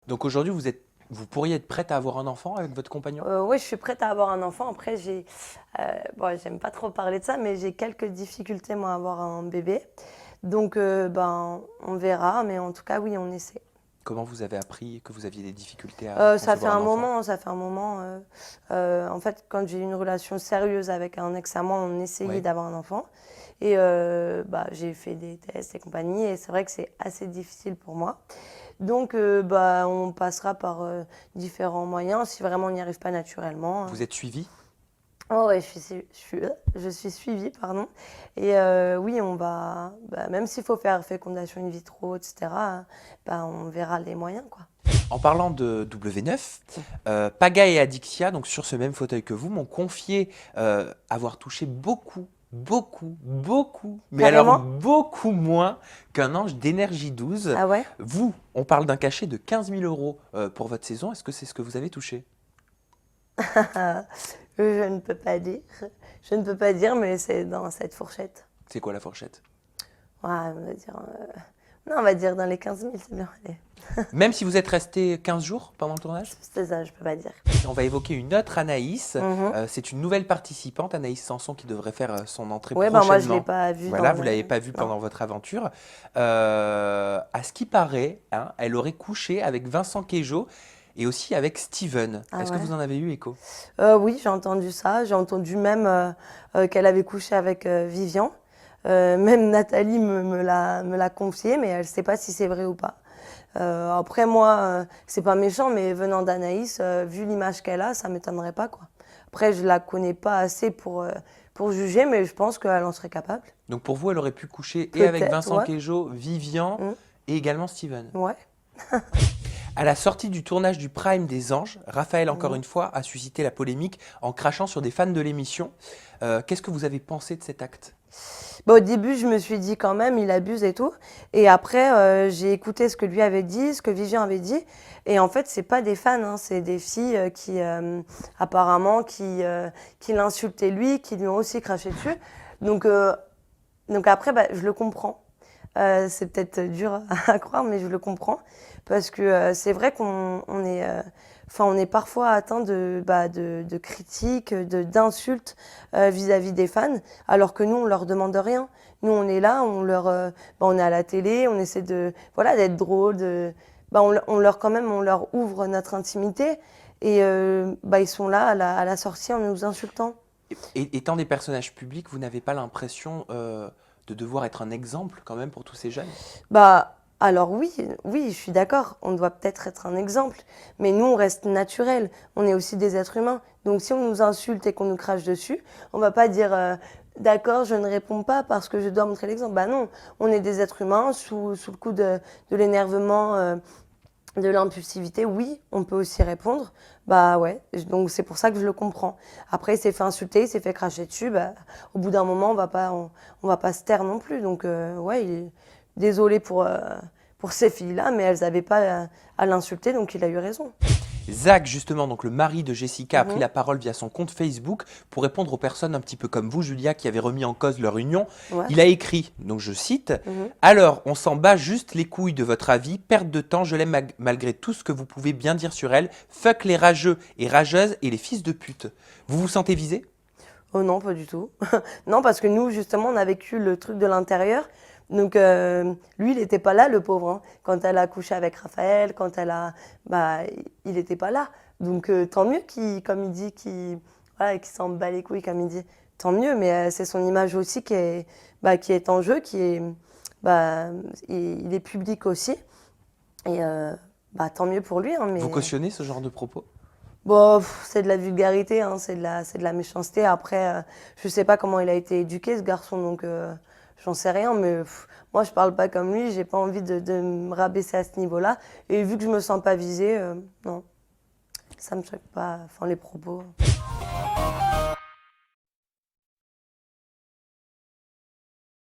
Donc aujourd'hui, vous pourriez être prête à avoir un enfant avec votre compagnon? Oui, je suis prête à avoir un enfant. Après, bon, j'aime pas trop parler de ça, mais j'ai quelques difficultés, moi, à avoir un bébé. Donc, ben, on verra, mais en tout cas, oui, on essaie. Comment vous avez appris que vous aviez des difficultés à Ça fait concevoir un un enfant? moment, ça fait un moment. En fait, quand j'ai eu une relation sérieuse avec un ex à moi, on essayait Oui. d'avoir un enfant. Et bah, j'ai fait des tests et compagnie, et c'est vrai que c'est assez difficile pour moi. Donc, bah, on passera par différents moyens si vraiment on n'y arrive pas naturellement. Vous êtes suivi? Oh ouais, je suis suivie, pardon. Et oui, bah, même s'il faut faire fécondation in vitro, etc., bah, on verra les moyens, quoi. En parlant de W9, Paga et Adixia, donc sur ce même fauteuil que vous, m'ont confié avoir touché beaucoup, mais alors Carrément? beaucoup moins qu'un ange d'énergie 12. Ah ouais? Vous, on parle d'un cachet de 15 000 euros pour votre saison. Est-ce que c'est ce que vous avez touché? Je ne peux pas dire. Je ne peux pas dire, mais c'est dans cette fourchette. C'est quoi la fourchette? Ouais, on va dire, non, on va dire dans les 15 000, c'est bien. Allez. Même si vous êtes resté 15 jours pendant le tournage? C'est ça, je peux pas dire. On va évoquer une autre Anaïs. Mhm. C'est une nouvelle participante, Anaïs Sanson, qui devrait faire son entrée Ouais, ben moi, je l'ai prochainement. pas vue Voilà, dans vous le. ne l'avez pas vue Non. pendant votre aventure. À ce qui paraît, hein, elle aurait couché avec Vincent Queijo et aussi avec Steven. Ah Est-ce que ouais? vous en avez eu écho? Oui, j'ai entendu ça. J'ai entendu même qu'elle avait couché avec Vivian. Même Nathalie me l'a confié, mais elle ne sait pas si c'est vrai ou pas. Après, moi, c'est pas méchant, mais venant d'Anaïs, vu l'image qu'elle a, ça m'étonnerait pas, quoi. Après, je la connais pas assez pour juger, mais je pense qu'elle en serait capable. Donc pour vous, elle aurait pu coucher et avec Peut-être, Vincent ouais. Queijo, Vivian Mm, et également Steven. ouais. À la sortie du tournage du Prime des Anges, Raphaël, encore Mhm. une fois, a suscité la polémique en crachant sur des fans de l'émission. Qu'est-ce que vous avez pensé de cet acte? Bah, au début, je me suis dit quand même, il abuse et tout. Et après, j'ai écouté ce que lui avait dit, ce que Vivian avait dit. Et en fait, c'est pas des fans, hein, c'est des filles qui, apparemment, qui l'insultaient lui, qui lui ont aussi craché dessus. Donc, euh, donc après, bah, je le comprends. C'est peut-être dur à croire, mais je le comprends. Parce que c'est vrai qu'on est, enfin, on est parfois atteint de critiques, d'insultes vis-à-vis des fans, alors que nous, on leur demande rien. Nous, on est là, on est à la télé, on essaie voilà, d'être drôle, on leur ouvre notre intimité, et ils sont là à la sortie en nous insultant. Et étant des personnages publics, vous n'avez pas l'impression de devoir être un exemple quand même pour tous ces jeunes? Bah, alors oui, oui, je suis d'accord, on doit peut-être être un exemple, mais nous, on reste naturel, on est aussi des êtres humains. Donc si on nous insulte et qu'on nous crache dessus, on va pas dire d'accord, je ne réponds pas parce que je dois montrer l'exemple. Bah non, on est des êtres humains sous le coup de l'énervement, de l'impulsivité. Oui, on peut aussi répondre. Bah ouais, donc c'est pour ça que je le comprends. Après, il s'est fait insulter, il s'est fait cracher dessus. Bah, au bout d'un moment, on va pas se taire non plus. Donc ouais, il est désolé pour ces filles-là, mais elles n'avaient pas à l'insulter, donc il a eu raison. Zach, justement, donc le mari de Jessica, a pris Mhm. la parole via son compte Facebook pour répondre aux personnes un petit peu comme vous, Julia, qui avaient remis en cause leur union. Ouais. Il a écrit, donc je cite, Mhm. alors, on s'en bat juste les couilles de votre avis, perte de temps, je l'aime malgré tout ce que vous pouvez bien dire sur elle, fuck les rageux et rageuses et les fils de pute. Vous vous sentez visé? Oh non, pas du tout. Non, parce que nous, justement, on a vécu le truc de l'intérieur. Donc, lui, il n'était pas là, le pauvre, hein. Quand elle a couché avec Raphaël, bah, il n'était pas là. Donc, tant mieux comme il dit, voilà, qu'il s'en bat les couilles, comme il dit. Tant mieux, mais c'est son image aussi qui est en jeu, bah, il est public aussi. Et bah, tant mieux pour lui, hein, Vous mais cautionnez ce genre de propos? bon, c'est de la vulgarité, hein, c'est de la méchanceté. Après, je sais pas comment il a été éduqué, ce garçon, donc j'en sais rien. Mais moi, je parle pas comme lui, j'ai pas envie de me rabaisser à ce niveau-là. Et vu que je me sens pas visée, non, ça me choque pas, enfin, les propos.